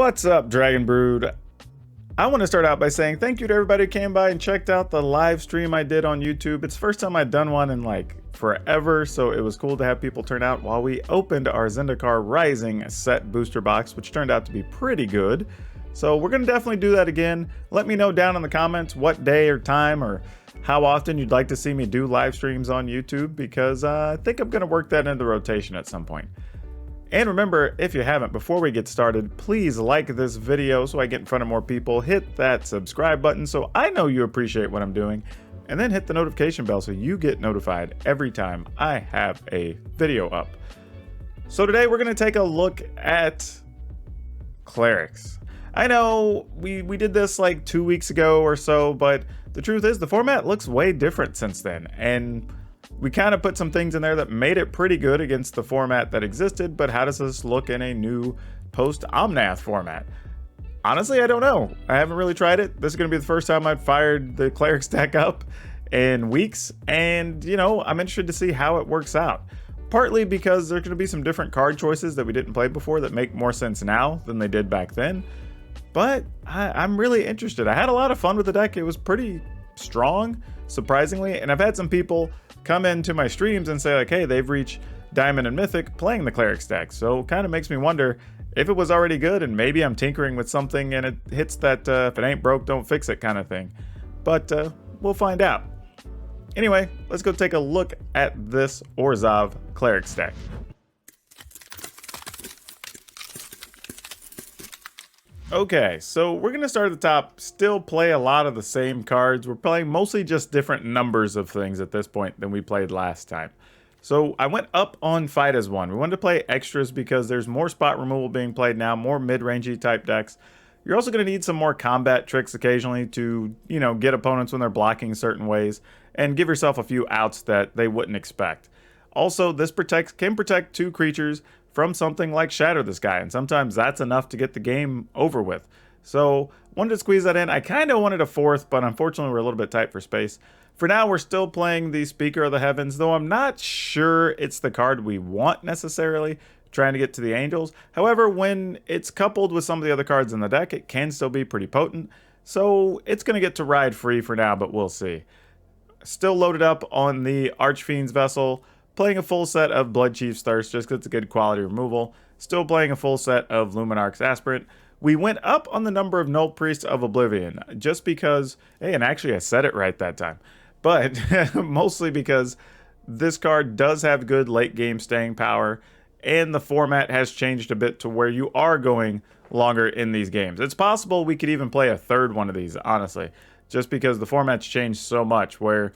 What's up, Dragon Brood? I want to start out by saying thank you to everybody who came by and checked out the live stream I did on YouTube. It's the first time I'd done one in like forever, so it was cool to have people turn out while we opened our Zendikar Rising set booster box, which turned out to be pretty good. So we're going to definitely do that again. Let me know down in the comments what day or time or how often you'd like to see me do live streams on YouTube, because I think I'm going to work that into rotation at some point. And remember, if you haven't, before we get started, please like this video so I get in front of more people, hit that subscribe button so I know you appreciate what I'm doing, and then hit the notification bell so you get notified every time I have a video up. So today we're going to take a look at Clerics. I know we did this like 2 weeks ago or so, but the truth is the format looks way different since then, and we kind of put some things in there that made it pretty good against the format that existed, but how does this look in a new post-Omnath format? Honestly, I don't know. I haven't really tried it. This is going to be the first time I've fired the Clerics deck up in weeks, and, you know, I'm interested to see how it works out. Partly because there's going to be some different card choices that we didn't play before that make more sense now than they did back then, but I'm really interested. I had a lot of fun with the deck. It was pretty strong, surprisingly, and I've had some people come into my streams and say like, hey, they've reached Diamond and Mythic playing the Clerics deck. So kind of makes me wonder if it was already good and maybe I'm tinkering with something and it hits that if it ain't broke, don't fix it kind of thing. But we'll find out. Anyway, let's go take a look at this Orzhov Clerics deck. Okay, so we're going to start at the top, still play a lot of the same cards. We're playing mostly just different numbers of things at this point than we played last time. So I went up on Fight as one. We wanted to play extras because there's more spot removal being played now, more mid-rangey type decks. You're also going to need some more combat tricks occasionally to, you know, get opponents when they're blocking certain ways and give yourself a few outs that they wouldn't expect. Also, this can protect two creatures from something like Shatter the Sky, and sometimes that's enough to get the game over with. So, wanted to squeeze that in. I kind of wanted a fourth, but unfortunately we're a little bit tight for space. For now, we're still playing the Speaker of the Heavens, though I'm not sure it's the card we want necessarily, trying to get to the Angels. However, when it's coupled with some of the other cards in the deck, it can still be pretty potent. So, it's going to get to ride free for now, but we'll see. Still loaded up on the Archfiend's Vessel, playing a full set of Bloodchief's Thirst just because it's a good quality removal. Still playing a full set of Luminarch's Aspirant. We went up on the number of Null Priests of Oblivion just because, hey, and actually I said it right that time, but mostly because this card does have good late game staying power and the format has changed a bit to where you are going longer in these games. It's possible we could even play a third one of these, honestly, just because the format's changed so much where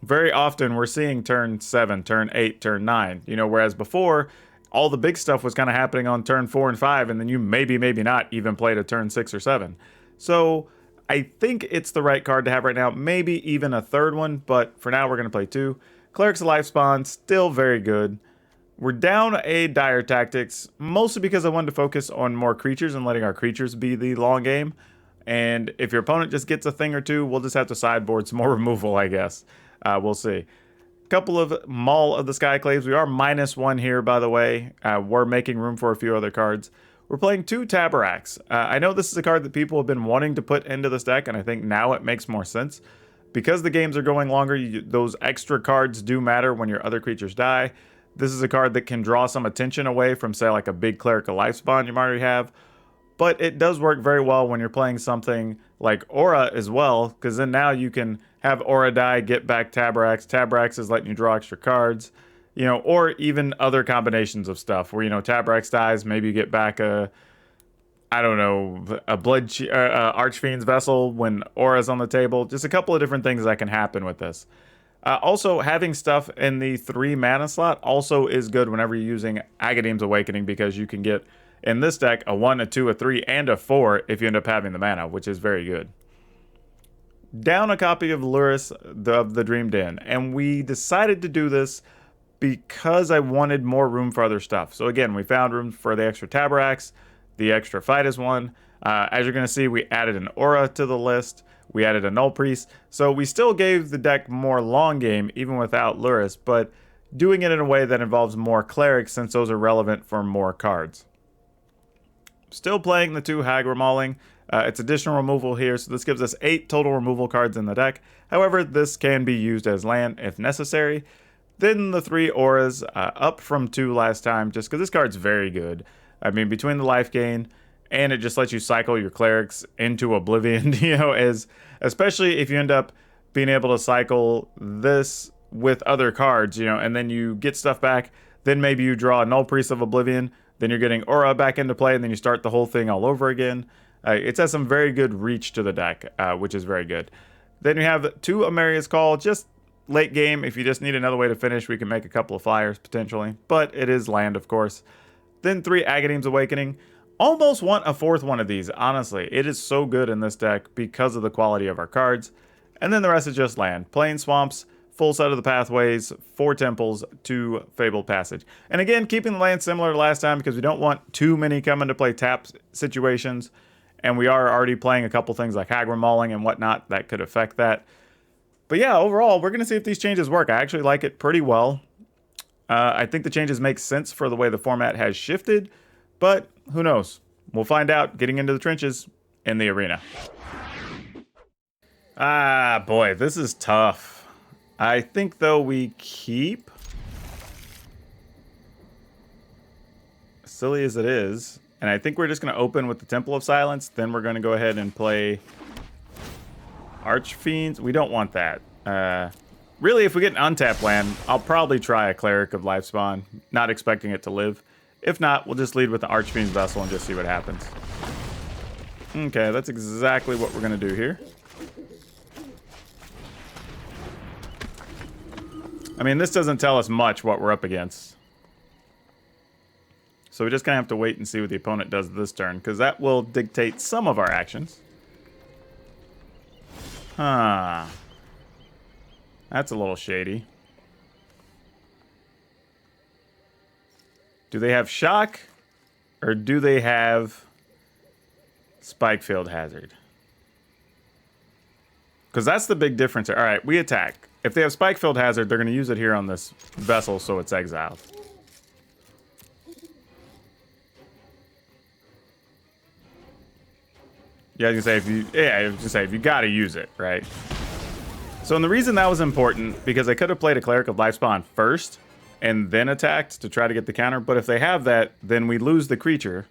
very often we're seeing turn 7, turn 8, turn 9, you know, whereas before all the big stuff was kind of happening on turn 4 and 5, and then you maybe not even played a turn 6 or 7. So I think it's the right card to have right now, maybe even a third one, but for now we're going to play 2. Clerics of Lifespawn, still very good. We're down a Dire Tactics, mostly because I wanted to focus on more creatures and letting our creatures be the long game. And if your opponent just gets a thing or two, we'll just have to sideboard some more removal, I guess. We'll see. Couple of Maul of the Skyclaves. We are -1 here, by the way. We're making room for a few other cards. We're playing 2 Tabaraks. I know this is a card that people have been wanting to put into this deck, and I think now it makes more sense. Because the games are going longer, those extra cards do matter when your other creatures die. This is a card that can draw some attention away from, say, like a big Cleric of Lifespawn you might already have. But it does work very well when you're playing something like Aura as well, because then now you can have Aura die, get back Tabaraks. Tabaraks is letting you draw extra cards, you know, or even other combinations of stuff where, you know, Tabaraks dies, maybe you get back a Archfiend's Vessel when Aura's on the table. Just a couple of different things that can happen with this. Also, having stuff in the 3 mana slot also is good whenever you're using Agadeem's Awakening, because you can get, in this deck, a 1, a 2, a 3, and a 4 if you end up having the mana, which is very good. Down a copy of Lurrus of the Dream Den, and we decided to do this because I wanted more room for other stuff. So again, we found room for the extra Tabaraks, the extra Fight as one. As you're going to see, we added an Aura to the list. We added a Null Priest. So we still gave the deck more long game, even without Lurrus, but doing it in a way that involves more Clerics, since those are relevant for more cards. still playing the 2 Aggro Mauling. It's additional removal here, so this gives us 8 total removal cards in the deck. However, this can be used as land if necessary. Then the 3 auras, up from 2 last time, just because this card's very good. I mean, between the life gain, and it just lets you cycle your clerics into oblivion, you know, especially if you end up being able to cycle this with other cards, you know, and then you get stuff back, then maybe you draw a Null Priest of Oblivion, then you're getting Aura back into play, and then you start the whole thing all over again. It has some very good reach to the deck, which is very good. Then you have 2 Amaria's Call, just late game. If you just need another way to finish, we can make a couple of flyers potentially, but it is land, of course. Then 3 Agadeem's Awakening. Almost want a 4th one of these, honestly. It is so good in this deck because of the quality of our cards. And then the rest is just land. Plain Swamps, full set of the pathways, 4 temples, 2 Fabled Passage. And again, keeping the land similar to last time because we don't want too many coming to play tap situations. And we are already playing a couple things like Aggro Mauling and whatnot that could affect that. But yeah, overall, we're going to see if these changes work. I actually like it pretty well. I think the changes make sense for the way the format has shifted. But who knows? We'll find out getting into the trenches in the arena. Ah, boy, this is tough. I think, though, we keep. Silly as it is. And I think we're just going to open with the Temple of Silence. Then we're going to go ahead and play Archfiends. We don't want that. Really, if we get an untapped land, I'll probably try a Cleric of Lifespawn. Not expecting it to live. If not, we'll just lead with the Archfiend's Vessel and just see what happens. Okay, that's exactly what we're going to do here. I mean, this doesn't tell us much what we're up against. So we're just going to have to wait and see what the opponent does this turn, because that will dictate some of our actions. Huh. That's a little shady. Do they have Shock? Or do they have Spikefield Hazard? Because that's the big difference here. Alright, we attack. If they have Spikefield Hazard, they're going to use it here on this vessel, so it's exiled. Yeah, I was gonna say if you gotta use it, right? So, and the reason that was important, because I could have played a Cleric of Lifespawn first, and then attacked to try to get the counter, but if they have that, then we lose the creature,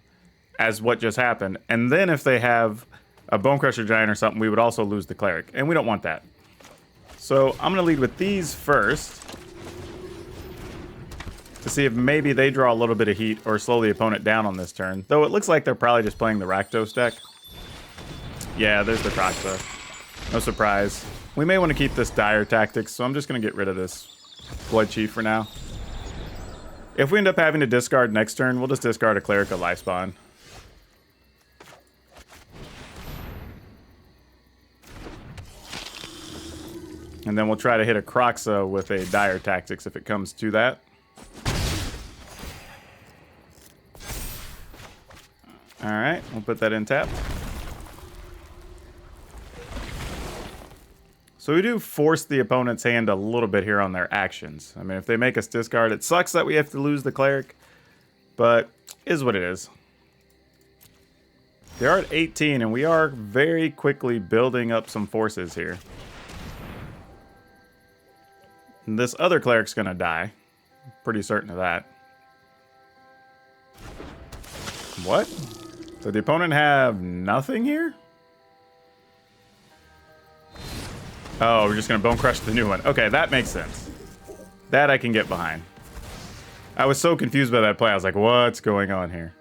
as what just happened, and then if they have a Bonecrusher Giant or something, we would also lose the Cleric, and we don't want that. So, I'm gonna lead with these first, to see if maybe they draw a little bit of heat, or slow the opponent down on this turn, though it looks like they're probably just playing the Rakdos deck. Yeah, there's the Kroxa. No surprise. We may want to keep this Dire Tactics, so I'm just going to get rid of this Blood Chief for now. If we end up having to discard next turn, we'll just discard a Cleric of Lifespawn. And then we'll try to hit a Kroxa with a Dire Tactics if it comes to that. Alright, we'll put that in tap. So we do force the opponent's hand a little bit here on their actions. I mean, if they make us discard, it sucks that we have to lose the Cleric, but is what it is. They are at 18, and we are very quickly building up some forces here. And this other Cleric's going to die. Pretty certain of that. What? Did the opponent have nothing here? Oh, we're just going to Bone Crush the new one. Okay, that makes sense. That I can get behind. I was so confused by that play. I was like, what's going on here?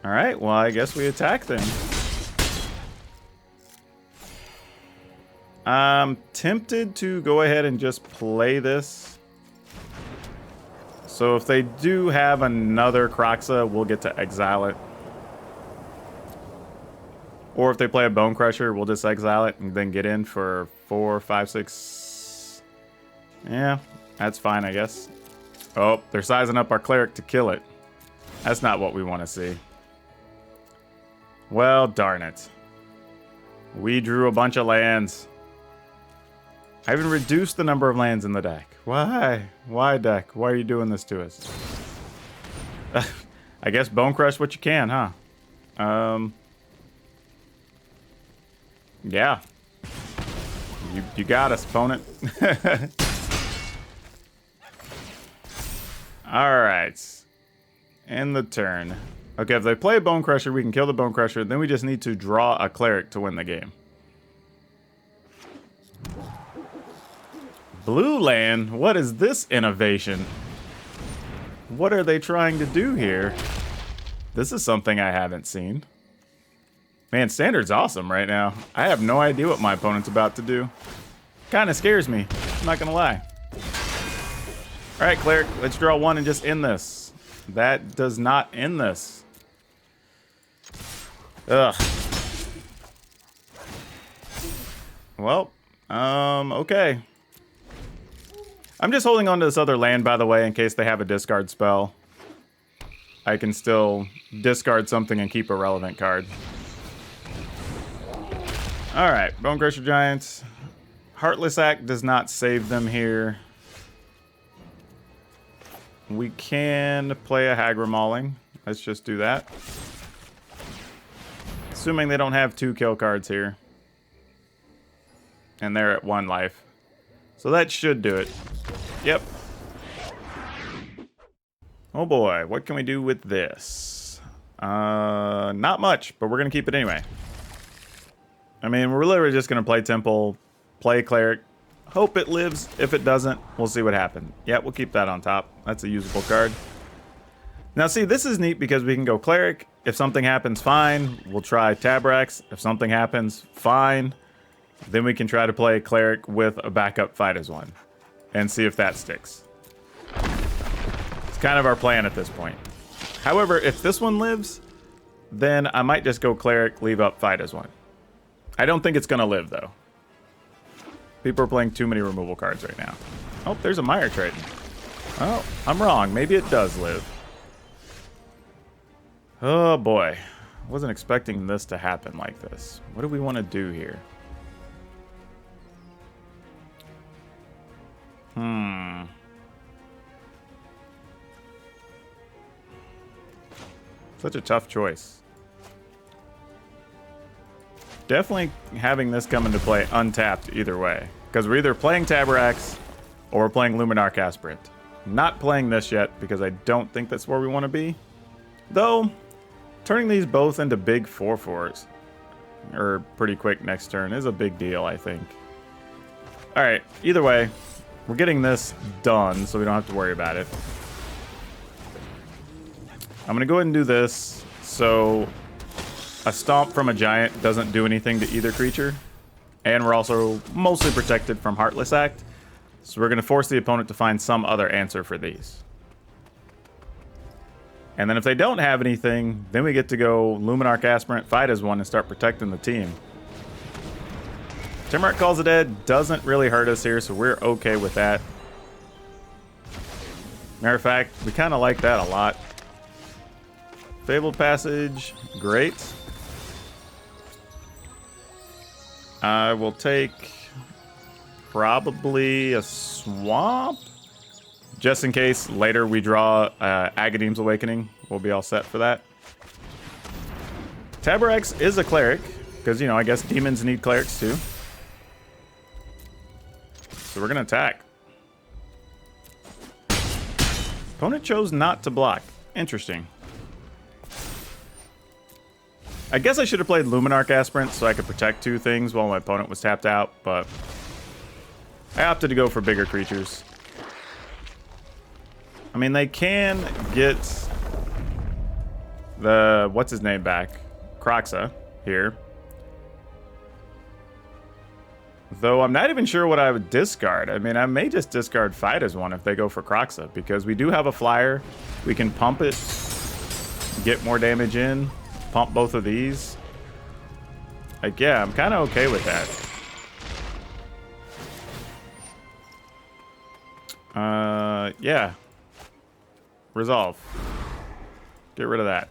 Alright, well, I guess we attack then. I'm tempted to go ahead and just play this. So if they do have another Kroxa, we'll get to exile it. Or if they play a Bone Crusher, we'll just exile it and then get in for 4, 5, 6. Yeah, that's fine, I guess. Oh, they're sizing up our Cleric to kill it. That's not what we want to see. Well, darn it. We drew a bunch of lands. I even reduced the number of lands in the deck. Why? Why, deck? Why are you doing this to us? I guess Bone Crush what you can, huh? Yeah. You got us, opponent. Alright. End the turn. Okay, if they play Bone Crusher, we can kill the Bone Crusher. Then we just need to draw a Cleric to win the game. Blue land? What is this innovation? What are they trying to do here? This is something I haven't seen. Man, Standard's awesome right now. I have no idea what my opponent's about to do. Kind of scares me. I'm not gonna lie. Alright, Cleric, let's draw one and just end this. That does not end this. Ugh. Well, okay. I'm just holding on to this other land, by the way, in case they have a discard spell. I can still discard something and keep a relevant card. Alright, Bone Crusher Giants. Heartless Act does not save them here. We can play a Aggro Mauling. Let's just do that. Assuming they don't have 2 kill cards here. And they're at 1 life. So that should do it. Yep. Oh boy, what can we do with this? Not much, but we're going to keep it anyway. I mean, we're literally just going to play Temple, play Cleric, hope it lives. If it doesn't, we'll see what happens. Yeah, we'll keep that on top. That's a usable card. Now see, this is neat because we can go Cleric. If something happens, fine. We'll try Tabrax. If something happens, fine. Then we can try to play Cleric with a backup Fight as one and see if that sticks. It's kind of our plan at this point. However, if this one lives, then I might just go Cleric, leave up Fight as one. I don't think it's going to live, though. People are playing too many removal cards right now. Oh, there's a Mire Triton. Oh, I'm wrong. Maybe it does live. Oh, boy. I wasn't expecting this to happen like this. What do we want to do here? Such a tough choice. Definitely having this come into play untapped either way. Because we're either playing Tabrax or we're playing Luminarch Aspirant. Not playing this yet because I don't think that's where we want to be. Though, turning these both into big 4/4s, or pretty quick next turn, is a big deal, I think. Alright, either way, we're getting this done so we don't have to worry about it. I'm going to go ahead and do this so a Stomp from a Giant doesn't do anything to either creature. And we're also mostly protected from Heartless Act. So we're going to force the opponent to find some other answer for these. And then if they don't have anything, then we get to go Luminarch Aspirant, Fight as one, and start protecting the team. Timurk Calls the Dead doesn't really hurt us here, so we're okay with that. Matter of fact, we kind of like that a lot. Fabled Passage, great. I will take probably a Swamp, just in case later we draw Agadeem's Awakening. We'll be all set for that. Tabrax is a Cleric, because, you know, I guess demons need Clerics too. So we're going to attack. Opponent chose not to block. Interesting. I guess I should have played Luminarch Aspirant so I could protect 2 things while my opponent was tapped out, but I opted to go for bigger creatures. I mean, they can get the, what's his name back? Kroxa here. Though I'm not even sure what I would discard. I mean, I may just discard Fight as one if they go for Kroxa, because we do have a flyer. We can pump it, get more damage in, pump both of these. Like, yeah, I'm kind of okay with that. Yeah. Resolve. Get rid of that.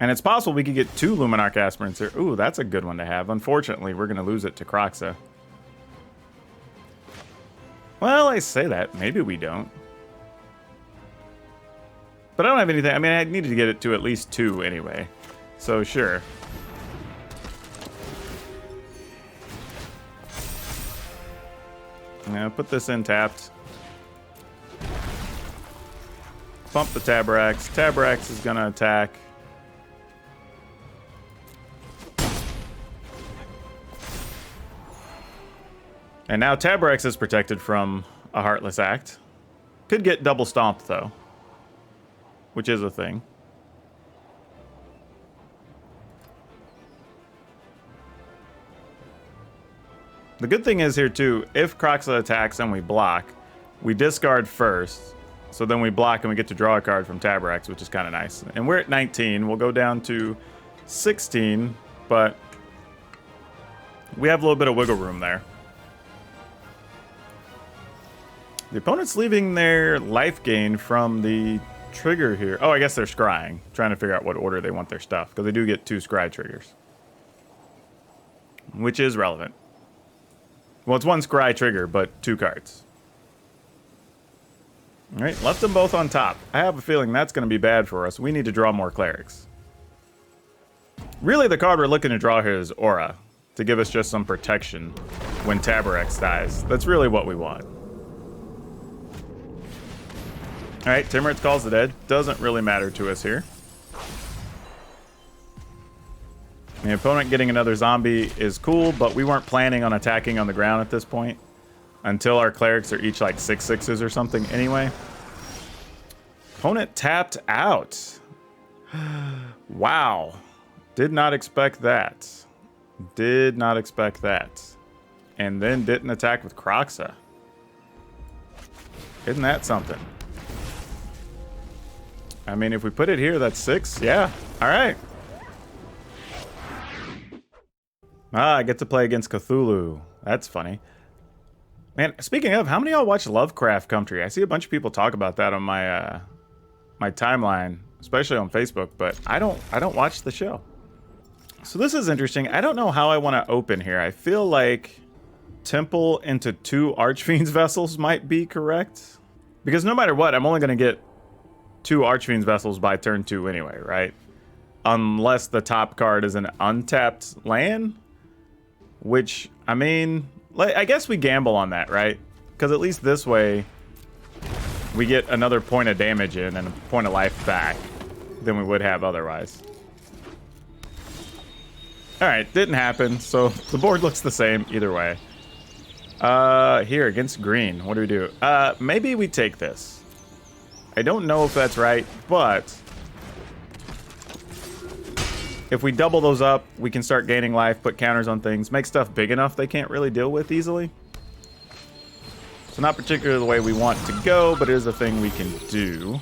And it's possible we could get 2 Luminarch Aspirants here. Ooh, that's a good one to have. Unfortunately, we're going to lose it to Kroxa. Well, I say that. Maybe we don't. But I don't have anything. I mean, I needed to get it to at least 2 anyway. So, sure. Now, put this in tapped. Pump the Taborax. Taborax is going to attack. And now Taborax is protected from a Heartless Act. Could get double stomped, though. Which is a thing. The good thing is here, too, if Kroxa attacks and we block, we discard first. So then we block and we get to draw a card from Taborax, which is kind of nice. And we're at 19. We'll go down to 16, but we have a little bit of wiggle room there. The opponent's leaving their life gain from the trigger here. Oh, I guess they're scrying. Trying to figure out what order they want their stuff, because they do get 2 scry triggers. Which is relevant. Well, it's 1 scry trigger, but 2 cards. Alright, left them both on top. I have a feeling that's going to be bad for us. We need to draw more clerics. Really, the card we're looking to draw here is Aura, to give us just some protection when Taborax dies. That's really what we want. Alright, Timorous Calls the Dead. Doesn't really matter to us here. The opponent getting another zombie is cool, but we weren't planning on attacking on the ground at this point. Until our clerics are each like 6/6s or something anyway. Opponent tapped out. Wow. Did not expect that. Did not expect that. And then didn't attack with Kroxa. Isn't that something? I mean, if we put it here, that's 6. Yeah. All right. Ah, I get to play against Cthulhu. That's funny. Man, speaking of, how many of y'all watch Lovecraft Country? I see a bunch of people talk about that on my my timeline, especially on Facebook, but I don't watch the show. So this is interesting. I don't know how I want to open here. I feel like Temple into 2 Archfiend's Vessels might be correct. Because no matter what, I'm only going to get 2 Archfiend's Vessels by turn 2 anyway, right? Unless the top card is an untapped land. Which, I mean, I guess we gamble on that, right? Because at least this way, we get another point of damage in and a point of life back than we would have otherwise. Alright, didn't happen, so the board looks the same either way. Here, against green, what do we do? Maybe we take this. I don't know if that's right, but if we double those up, we can start gaining life, put counters on things, make stuff big enough they can't really deal with easily. So not particularly the way we want to go, but it is a thing we can do.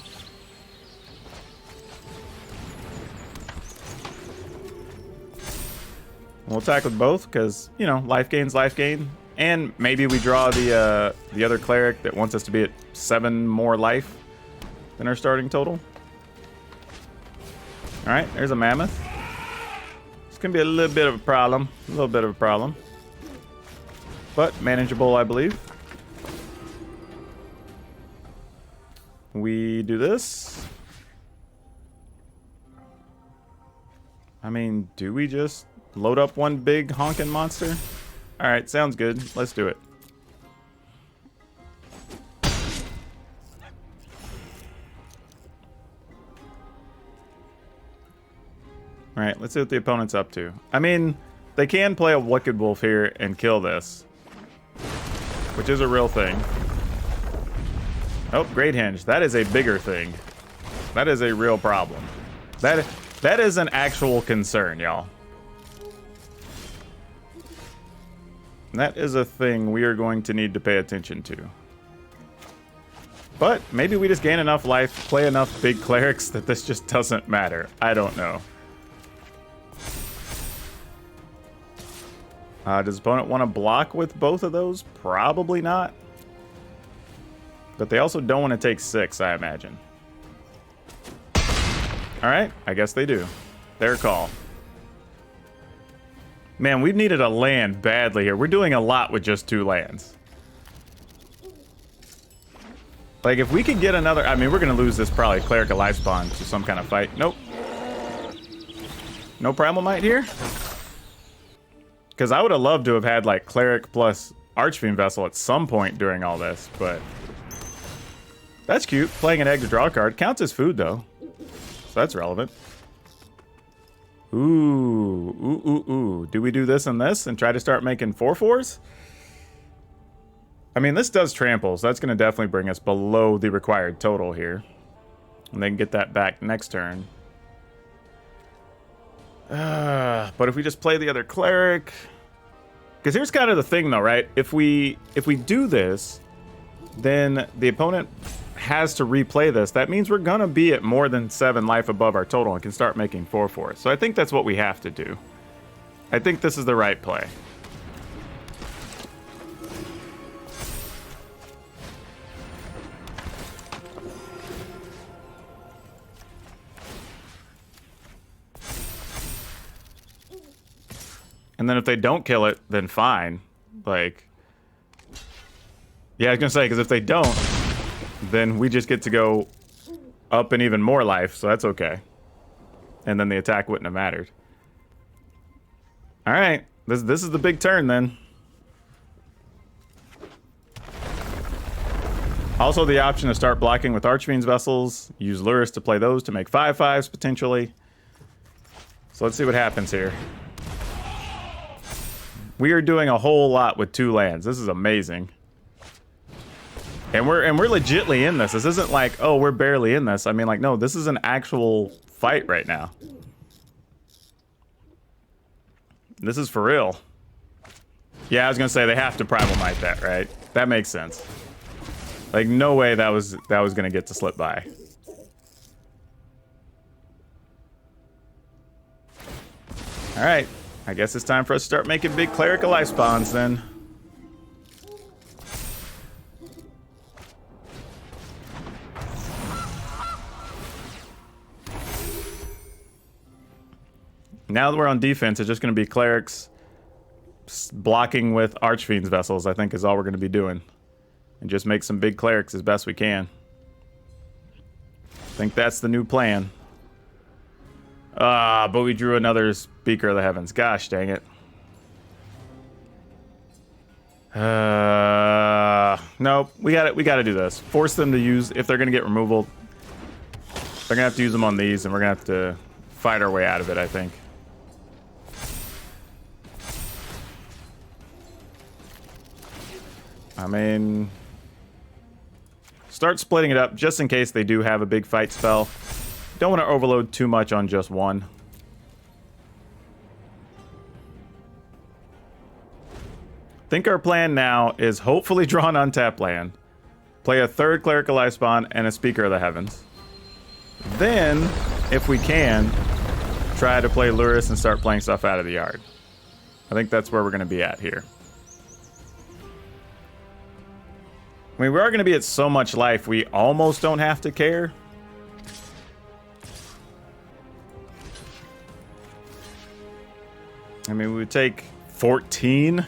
We'll attack with both, because, you know, life gain's life gain. And maybe we draw the other cleric that wants us to be at 7 more life than our starting total. Alright, there's a mammoth. Gonna be a little bit of a problem. A little bit of a problem. But manageable, I believe. We do this. I mean, do we just load up one big honking monster? Alright, sounds good. Let's do it. Alright, let's see what the opponent's up to. I mean, they can play a Wicked Wolf here and kill this. Which is a real thing. Oh, Great Hinge. That is a bigger thing. That is a real problem. That is an actual concern, y'all. That is a thing we are going to need to pay attention to. But maybe we just gain enough life, play enough big clerics that this just doesn't matter. I don't know. Does the opponent want to block with both of those? Probably not. But they also don't want to take 6, I imagine. Alright, I guess they do. Their call. Man, we needed a land badly here. We're doing a lot with just 2 lands. Like, if we could get another... I mean, we're going to lose this probably Cleric of Lifespawn to some kind of fight. Nope. No Primal Might here? Because I would have loved to have had, like, Cleric plus Archfiend Vessel at some point during all this, but... That's cute. Playing an egg to draw a card. Counts as food, though. So that's relevant. Ooh. Do we do this and this and try to start making 4/4s? I mean, this does trample, so that's going to definitely bring us below the required total here. And then get that back next turn. But if we just play the other Cleric... Because here's kind of the thing, though, right? If we do this, then the opponent has to replay this. That means we're going to be at more than 7 life above our total and can start making 4/4. So I think that's what we have to do. I think this is the right play. And then if they don't kill it, then fine. Like, yeah, I was gonna say, because if they don't, then we just get to go up in even more life, so that's okay. And then the attack wouldn't have mattered. All right, this is the big turn then. Also, the option to start blocking with Archfiend's Vessels. Use Lurrus to play those to make 5/5s potentially. So let's see what happens here. We are doing a whole lot with 2 lands. This is amazing. And we're legitly in this. This isn't like, oh, we're barely in this. I mean, like, no, this is an actual fight right now. This is for real. Yeah, I was gonna say they have to Primal Might that, right? That makes sense. Like, no way that was gonna get to slip by. All right. I guess it's time for us to start making big Cleric of Life spawns then. Now that we're on defense, it's just going to be Clerics blocking with Archfiend's Vessels, I think is all we're going to be doing. And just make some big Clerics as best we can. I think that's the new plan. But we drew another Speaker of the Heavens. Gosh dang it. Nope. We gotta do this. Force them to use, if they're gonna get removal, they're gonna have to use them on these, and we're gonna have to fight our way out of it, I think. I mean, start splitting it up just in case they do have a big fight spell. Don't want to overload too much on just one. I think our plan now is hopefully draw an untapped land, play a 3rd Cleric of Lifespawn and a Speaker of the Heavens. Then, if we can, try to play Lurrus and start playing stuff out of the yard. I think that's where we're going to be at here. I mean, we are going to be at so much life, we almost don't have to care. I mean, we would take 14.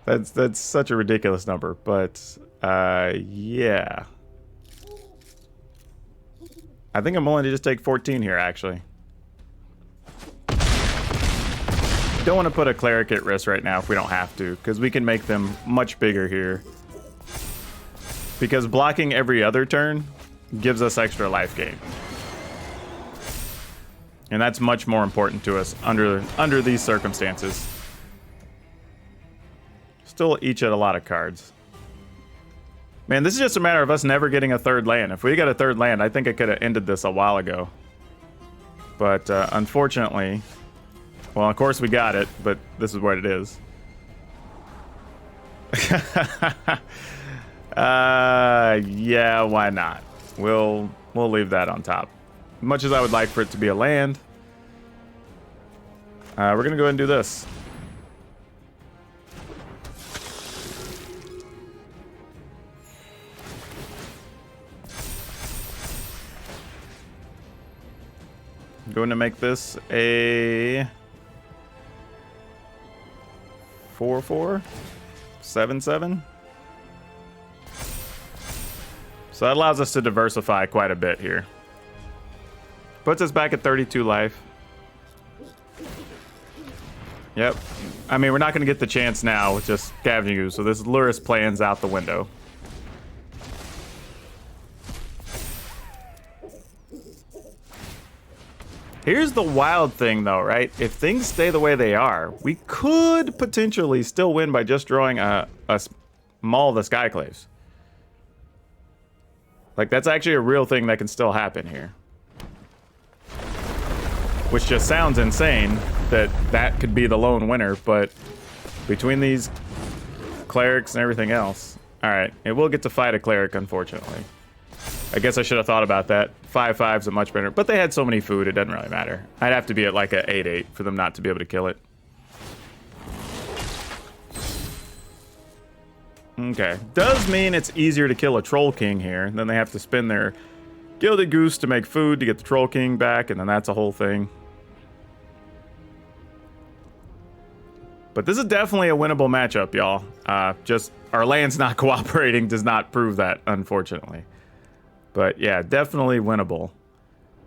That's such a ridiculous number, but yeah. I think I'm willing to just take 14 here, actually. Don't want to put a Cleric at risk right now if we don't have to, because we can make them much bigger here. Because blocking every other turn gives us extra life gain. And that's much more important to us under these circumstances. Still each at a lot of cards. Man, this is just a matter of us never getting a 3rd land. If we got a 3rd land, I think I could have ended this a while ago. But unfortunately, well, of course we got it, but this is what it is. Yeah, why not? We'll leave that on top. Much as I would like for it to be a land, we're gonna go ahead and do this. I'm going to make this a 4/4, 7/7. So that allows us to diversify quite a bit here. Puts us back at 32 life. Yep. I mean, we're not going to get the chance now with just Scavenging Ooze, so this Lurrus plan's out the window. Here's the wild thing, though, right? If things stay the way they are, we could potentially still win by just drawing a Maul of the Skyclaves. Like, that's actually a real thing that can still happen here. Which just sounds insane that that could be the lone winner, but between these clerics and everything else... Alright, it will get to fight a cleric, unfortunately. I guess I should have thought about that. 5/5's a much better... But they had so many food, it doesn't really matter. I'd have to be at like a 8/8 for them not to be able to kill it. Okay. Does mean it's easier to kill a Troll King here. Then they have to spend their Gilded Goose to make food to get the Troll King back, and then that's a whole thing. But this is definitely a winnable matchup, y'all. Just our land's not cooperating does not prove that, unfortunately. But yeah, definitely winnable.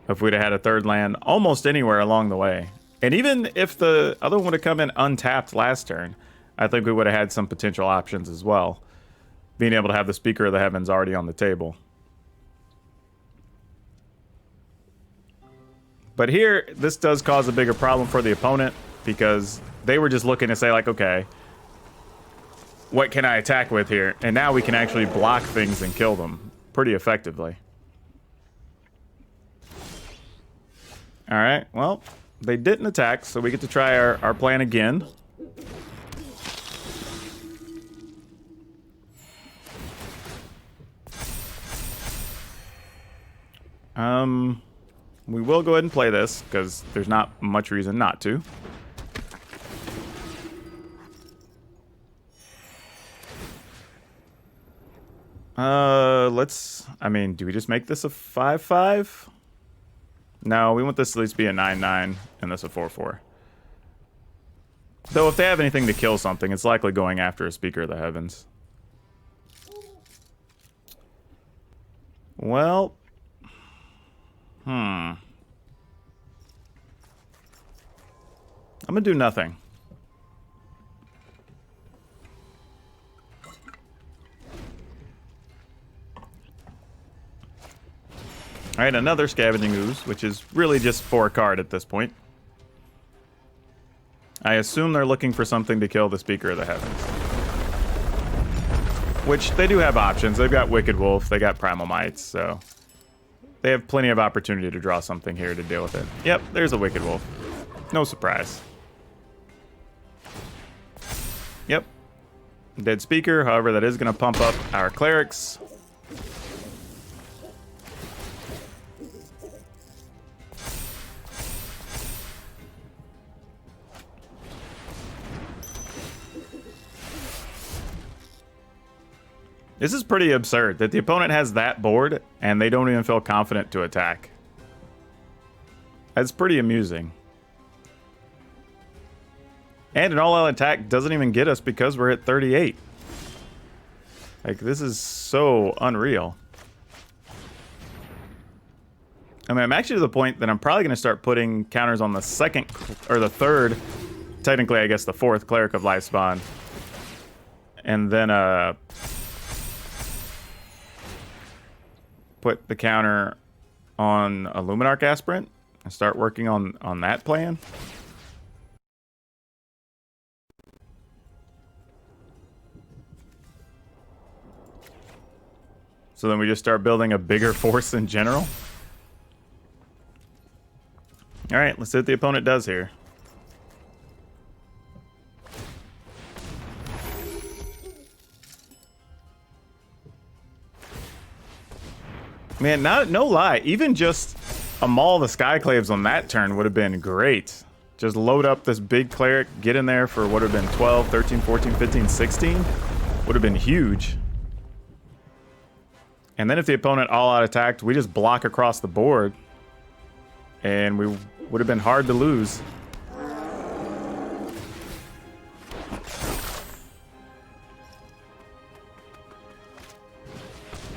If we'd have had a third land almost anywhere along the way. And even if the other one would have come in untapped last turn, I think we would have had some potential options as well. Being able to have the Speaker of the Heavens already on the table. But here, this does cause a bigger problem for the opponent, because they were just looking to say, like, okay, what can I attack with here? And now we can actually block things and kill them pretty effectively. Alright, well, they didn't attack, so we get to try our plan again. We will go ahead and play this, because there's not much reason not to. I mean, do we just make this a 5/5? No, we want this to at least be a 9/9, and this a 4/4. Though if they have anything to kill something, it's likely going after a Speaker of the Heavens. Well... I'm gonna do nothing. Alright, another Scavenging Ooze, which is really just for a card at this point. I assume they're looking for something to kill the Speaker of the Heavens. Which, they do have options. They've got Wicked Wolf, they got Primal Mites, so... They have plenty of opportunity to draw something here to deal with it. Yep, there's a Wicked Wolf. No surprise. Yep. Dead Speaker, however, that is going to pump up our Clerics. This is pretty absurd that the opponent has that board and they don't even feel confident to attack. That's pretty amusing. And an all-out attack doesn't even get us because we're at 38. Like, this is so unreal. I mean, I'm actually to the point that I'm probably going to start putting counters on the second, or the third, technically, I guess the fourth Cleric of Lifespawn. And then, put the counter on a Luminarch Aspirant and start working on that plan. So then we just start building a bigger force in general. Alright, let's see what the opponent does here. Man, no lie, even just a Maul of the Skyclaves on that turn would have been great. Just load up this big Cleric, get in there for what would have been 12, 13, 14, 15, 16. Would have been huge. And then if the opponent all-out attacked, we just block across the board. And we would have been hard to lose.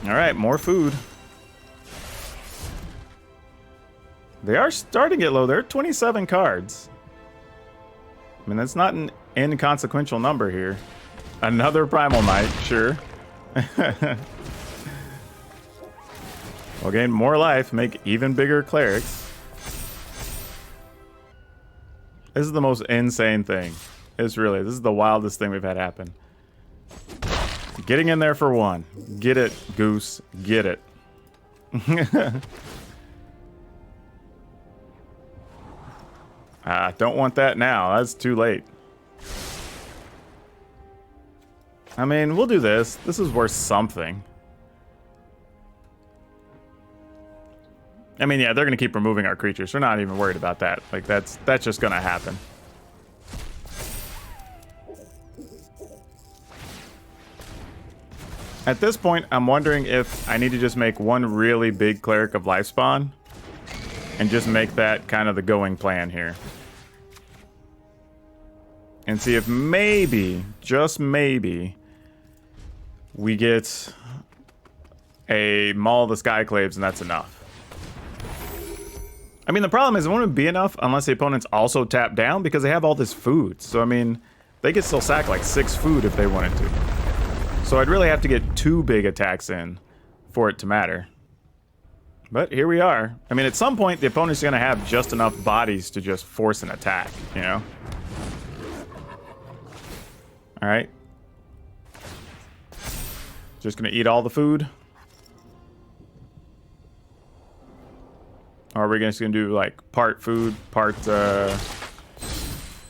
All right, more food. They are starting to get low. They're 27 cards. I mean, that's not an inconsequential number here. Another Primal Might, sure. We'll gain more life, make even bigger clerics. This is the most insane thing. This is the wildest thing we've had happen. Getting in there for one. Get it, Goose. Get it. Don't want that now. That's too late. I mean, we'll do this. This is worth something. I mean, yeah, they're going to keep removing our creatures. We're not even worried about that. Like, that's just going to happen. At this point, I'm wondering if I need to just make one really big Cleric of Lifespawn and just make that kind of the going plan here. And see if maybe, just maybe, we get a Maul of the Skyclaves and that's enough. I mean, the problem is it won't be enough unless the opponents also tap down because they have all this food. So, I mean, they could still sack like 6 food if they wanted to. So I'd really have to get 2 big attacks in for it to matter. But here we are. I mean, at some point, the opponent's going to have just enough bodies to just force an attack, you know? All right. Just going to eat all the food. Or are we just going to do, like, part food, part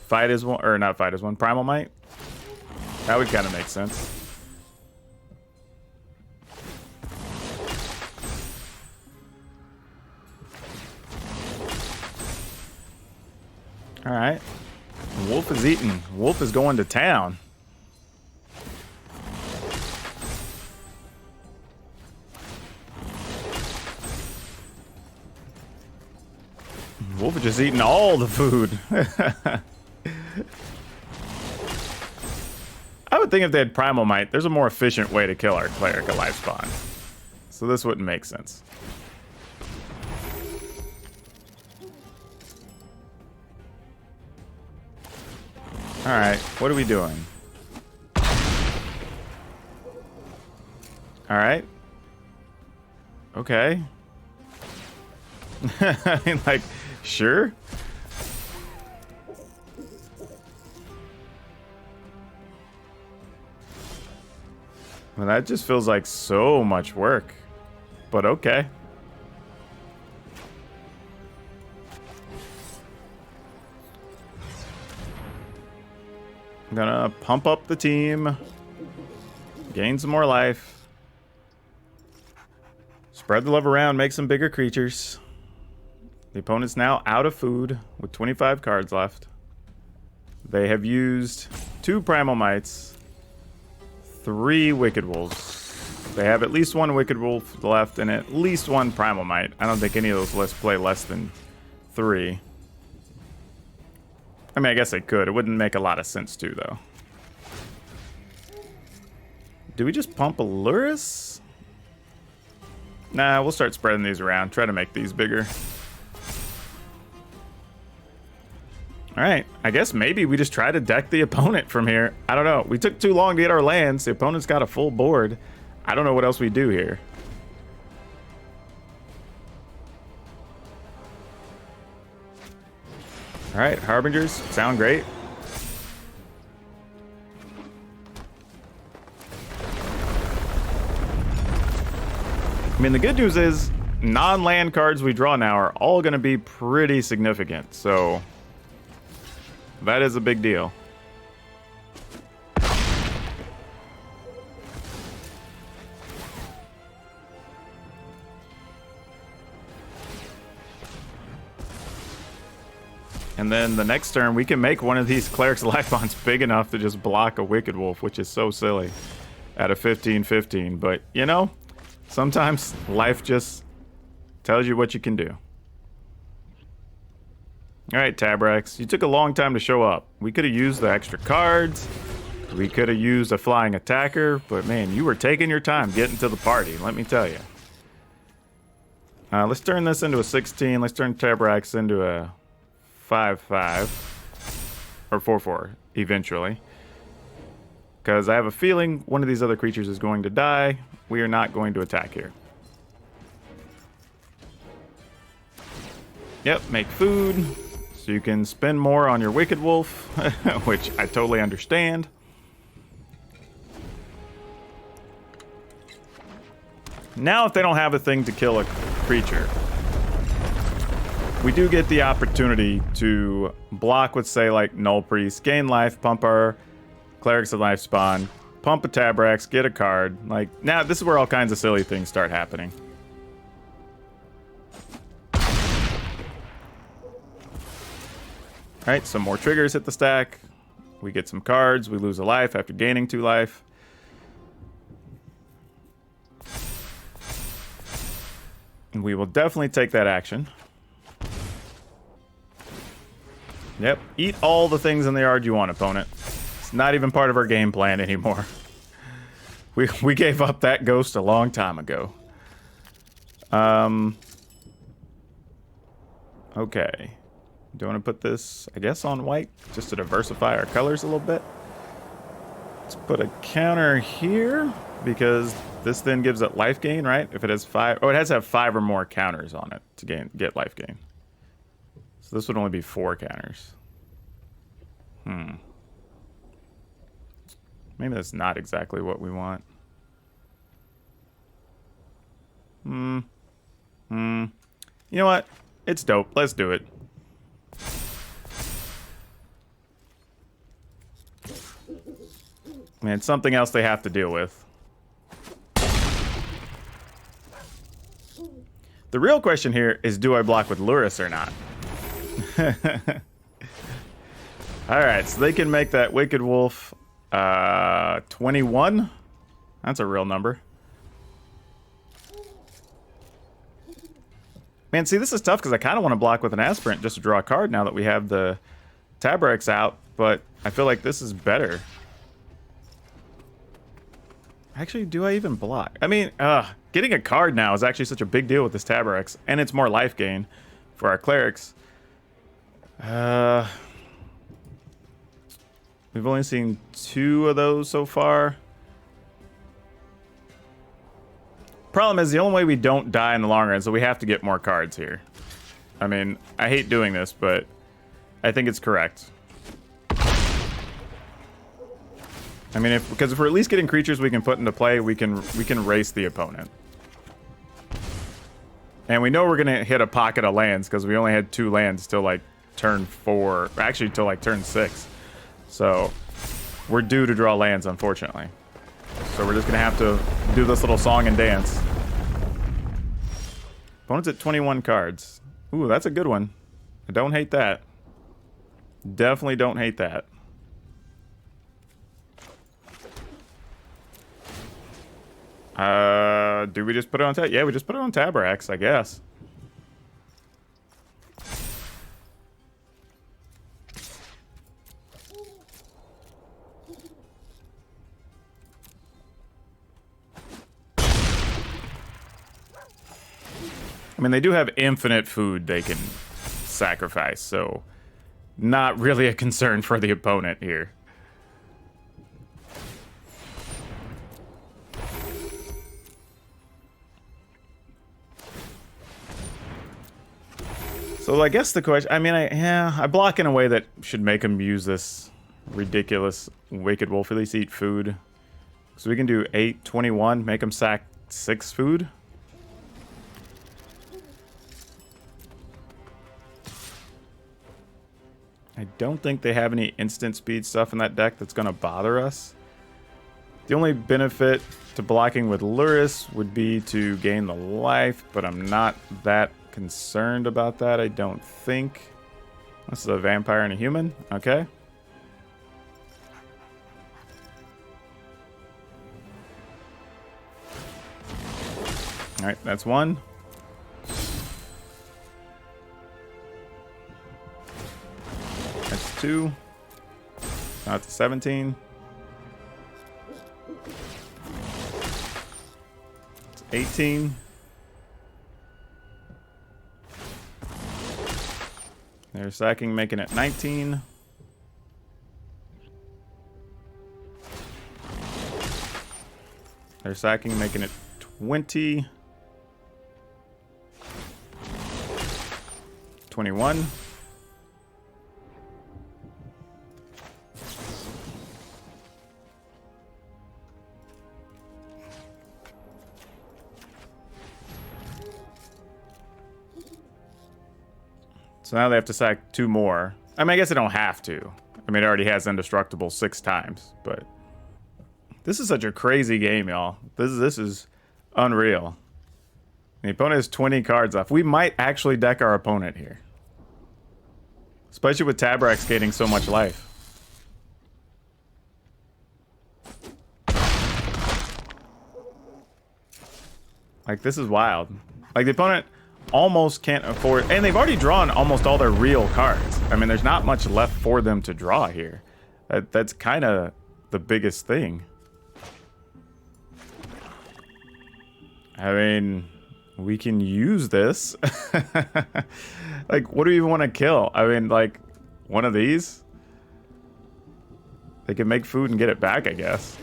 fight as one, or not fight as one, Primal Might? That would kind of make sense. All right. Wolf is eating. Wolf is going to town. Wolf is just eating all the food. I would think if they had Primal Might, there's a more efficient way to kill our Cleric of Lifespawn. So this wouldn't make sense. Alright, what are we doing? Alright. Okay. I mean, like, sure. Well, that just feels like so much work. But okay. I'm gonna pump up the team. Gain some more life. Spread the love around, make some bigger creatures. The opponent's now out of food with 25 cards left. They have used 2 Primal Mights, 3 Wicked Wolves. They have at least 1 Wicked Wolf left and at least 1 Primal Might. I don't think any of those lists play less than 3. I mean, I guess they could. It wouldn't make a lot of sense to, though. Do we just pump Aluris? Nah, we'll start spreading these around. Try to make these bigger. Alright, I guess maybe we just try to deck the opponent from here. I don't know. We took too long to get our lands. The opponent's got a full board. I don't know what else we do here. Alright, Harbingers sound great. I mean, the good news is non-land cards we draw now are all going to be pretty significant, so that is a big deal. And then the next turn, we can make one of these Cleric's Life Bonds big enough to just block a Wicked Wolf, which is so silly at a 15-15. But, you know, sometimes life just tells you what you can do. All right, Tabrax, you took a long time to show up. We could have used the extra cards. We could have used a flying attacker, but man, you were taking your time getting to the party, let me tell you. Let's turn this into a 16. Let's turn Tabrax into a 5/5 or 4/4 eventually. Because I have a feeling one of these other creatures is going to die. We are not going to attack here. Yep, make food. So you can spend more on your Wicked Wolf, which I totally understand. Now if they don't have a thing to kill a creature, we do get the opportunity to block with, say, like Null Priest, gain life, pump our Clerics of Life spawn, pump a Tabrax, get a card. Like, now this is where all kinds of silly things start happening. Alright, some more triggers hit the stack. We get some cards. We lose a life after gaining 2 life. And we will definitely take that action. Yep, eat all the things in the yard you want, opponent. It's not even part of our game plan anymore. We gave up that ghost a long time ago. Okay. Do you want to put this, I guess, on white? Just to diversify our colors a little bit. Let's put a counter here, because this then gives it life gain, right? If it has 5... Oh, it has to have 5 or more counters on it to get life gain. So this would only be 4 counters. Maybe that's not exactly what we want. You know what? It's dope. Let's do it. Man, it's something else they have to deal with. The real question here is, do I block with Lurrus or not? Alright, so they can make that Wicked Wolf 21. That's a real number. Man, see, this is tough because I kind of want to block with an Aspirant just to draw a card now that we have the Tabrax out, but I feel like this is better. Actually, do I even block? I mean, getting a card now is actually such a big deal with this Tabrax, and it's more life gain for our Clerics. We've only seen 2 of those so far. Problem is, the only way we don't die in the long run, so we have to get more cards here. I mean, I hate doing this, but I think it's correct. I mean, because if we're at least getting creatures we can put into play, we can race the opponent. And we know we're gonna hit a pocket of lands because we only had 2 lands till like turn 4, actually till like turn 6. So we're due to draw lands, unfortunately. So we're just gonna have to do this little song and dance. Opponent's at 21 cards. Ooh, that's a good one. I don't hate that. Definitely don't hate that. Do we just put it on tab? Yeah, we just put it on Tabrax, I guess. I mean, they do have infinite food they can sacrifice, so not really a concern for the opponent here. So I guess the question, I mean, I block in a way that should make him use this ridiculous Wicked Wolf, at least eat food. So we can do 8, 21, make him sack 6 food. I don't think they have any instant speed stuff in that deck that's going to bother us. The only benefit to blocking with Lurrus would be to gain the life, but I'm not that concerned about that, I don't think. This is a vampire and a human. Okay. Alright, that's 1. That's 2. Now it's 17. 18. They're sacking, making it 19. They're sacking, making it 20. 21. So now they have to sack 2 more. I mean, I guess they don't have to. I mean, it already has Indestructible 6 times, but this is such a crazy game, y'all. This is unreal. The opponent has 20 cards left. We might actually deck our opponent here. Especially with Tabrax gaining so much life. Like, this is wild. Like, the opponent almost can't afford... And they've already drawn almost all their real cards. I mean, there's not much left for them to draw here. That's kind of the biggest thing. I mean, we can use this. Like, what do we even want to kill? I mean, like, one of these? They can make food and get it back, I guess.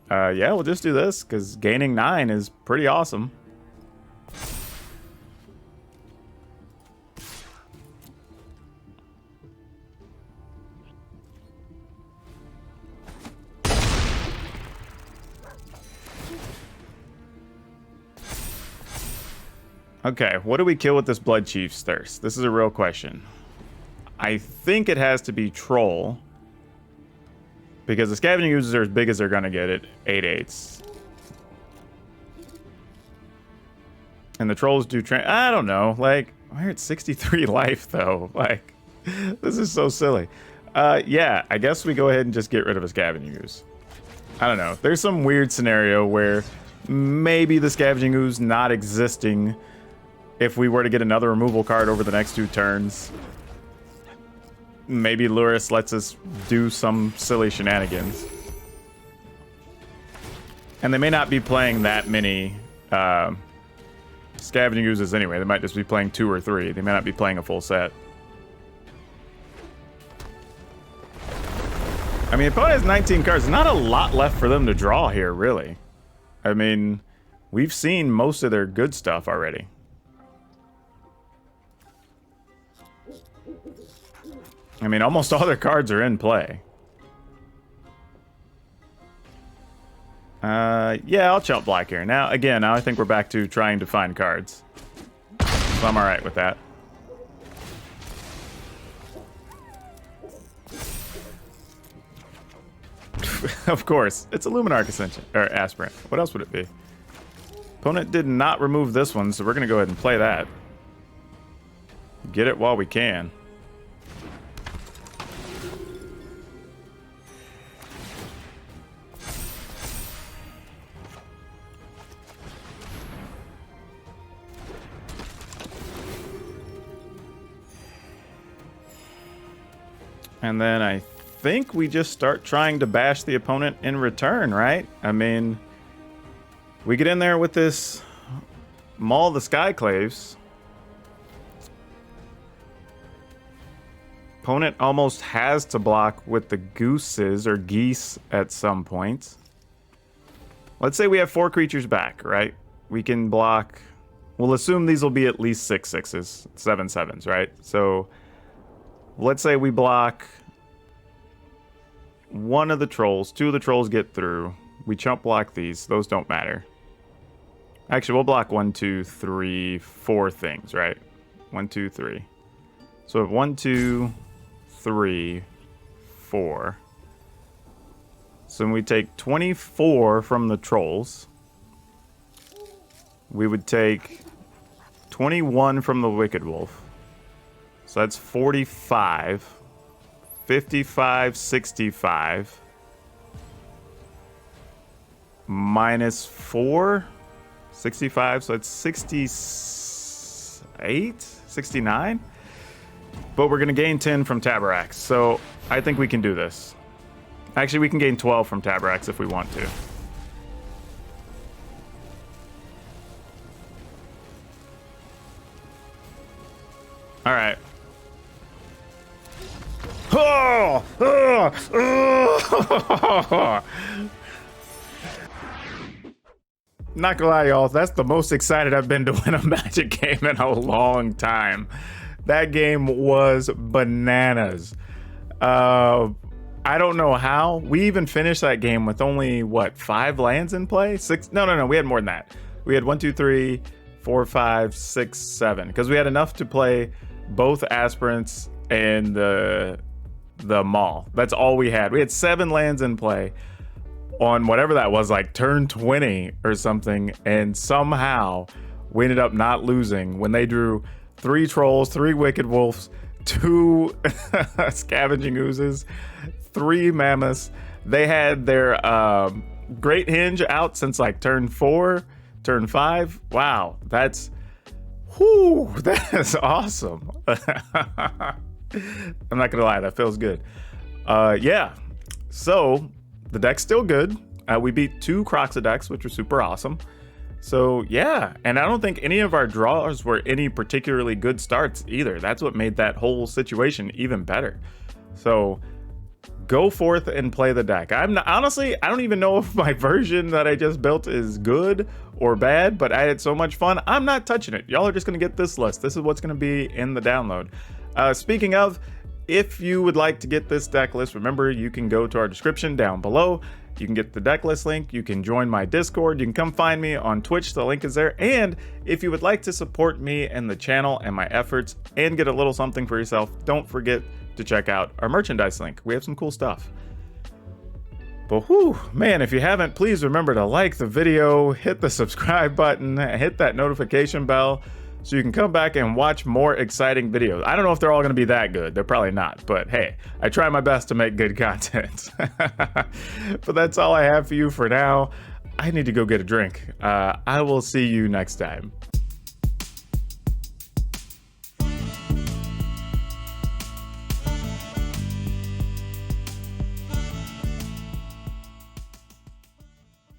Yeah, we'll just do this, because gaining 9 is pretty awesome. Okay, what do we kill with this Blood Chief's Thirst? This is a real question. I think it has to be Troll. Because the Scavenging Oozes are as big as they're going to get at 8/8. And the Trolls do... I don't know. Like, we're at 63 life, though. Like, this is so silly. Yeah, I guess we go ahead and just get rid of a Scavenging Ooze. I don't know. There's some weird scenario where maybe the Scavenging Ooze not existing... If we were to get another removal card over the next 2 turns, maybe Luris lets us do some silly shenanigans. And they may not be playing that many Scavenging Oozes anyway. They might just be playing 2 or 3. They may not be playing a full set. I mean, the opponent has 19 cards. Not a lot left for them to draw here, really. I mean, we've seen most of their good stuff already. I mean, almost all their cards are in play. Yeah, I'll chump black here. Now, again, now I think we're back to trying to find cards. So I'm alright with that. Of course. It's a Luminarch Ascension. Or Aspirant. What else would it be? Opponent did not remove this one, so we're going to go ahead and play that. Get it while we can. And then I think we just start trying to bash the opponent in return, right? I mean, we get in there with this Maul the Skyclaves. Opponent almost has to block with the Gooses or Geese at some point. Let's say we have 4 creatures back, right? We can block... We'll assume these will be at least 6 6s, 7 7s, right? So... Let's say we block 1 of the Trolls. 2 of the Trolls get through. We chump block these. Those don't matter. Actually, we'll block 1, 2, 3, 4 things, right? 1, 2, 3. So we have 1, 2, 3, 4. So when we take 24 from the Trolls, we would take 21 from the Wicked Wolf. So that's 45, 55, 65, minus 4, 65, so it's 68, 69. But we're going to gain 10 from Tabrax, so I think we can do this. Actually, we can gain 12 from Tabrax if we want to. All right. Oh! Not gonna lie, y'all, that's the most excited I've been to win a Magic game in a long time. That game was bananas. I don't know how. We even finished that game with only, what, 5 lands in play? 6? No, we had more than that. We had 1, 2, 3, 4, 5, 6, 7. Because we had enough to play both Aspirants and the Maul. That's all we had. We had 7 lands in play on whatever that was, like turn 20 or something, and somehow we ended up not losing when they drew 3 Trolls, 3 Wicked Wolves, 2 Scavenging Oozes, 3 Mammoths. They had their Great Hinge out since like turn 4, turn 5. Wow, that's that is awesome. I'm not gonna lie, that feels good. Yeah, so the deck's still good. We beat 2 Croxa decks, which was super awesome. So yeah, and I don't think any of our draws were any particularly good starts either. That's what made that whole situation even better. So go forth and play the deck. Honestly, I don't even know if my version that I just built is good or bad, but I had so much fun. I'm not touching it. Y'all are just gonna get this list. This is what's gonna be in the download. Speaking of, if you would like to get this deck list, remember you can go to our description down below. You can get the deck list link. You can join my Discord. You can come find me on Twitch. The link is there. And if you would like to support me and the channel and my efforts and get a little something for yourself, don't forget to check out our merchandise link. We have some cool stuff. But whew, man, if you haven't, please remember to like the video, hit the subscribe button, hit that notification bell, so you can come back and watch more exciting videos. I don't know if they're all going to be that good. They're probably not, but hey, I try my best to make good content. But that's all I have for you for now. I need to go get a drink. I will see you next time.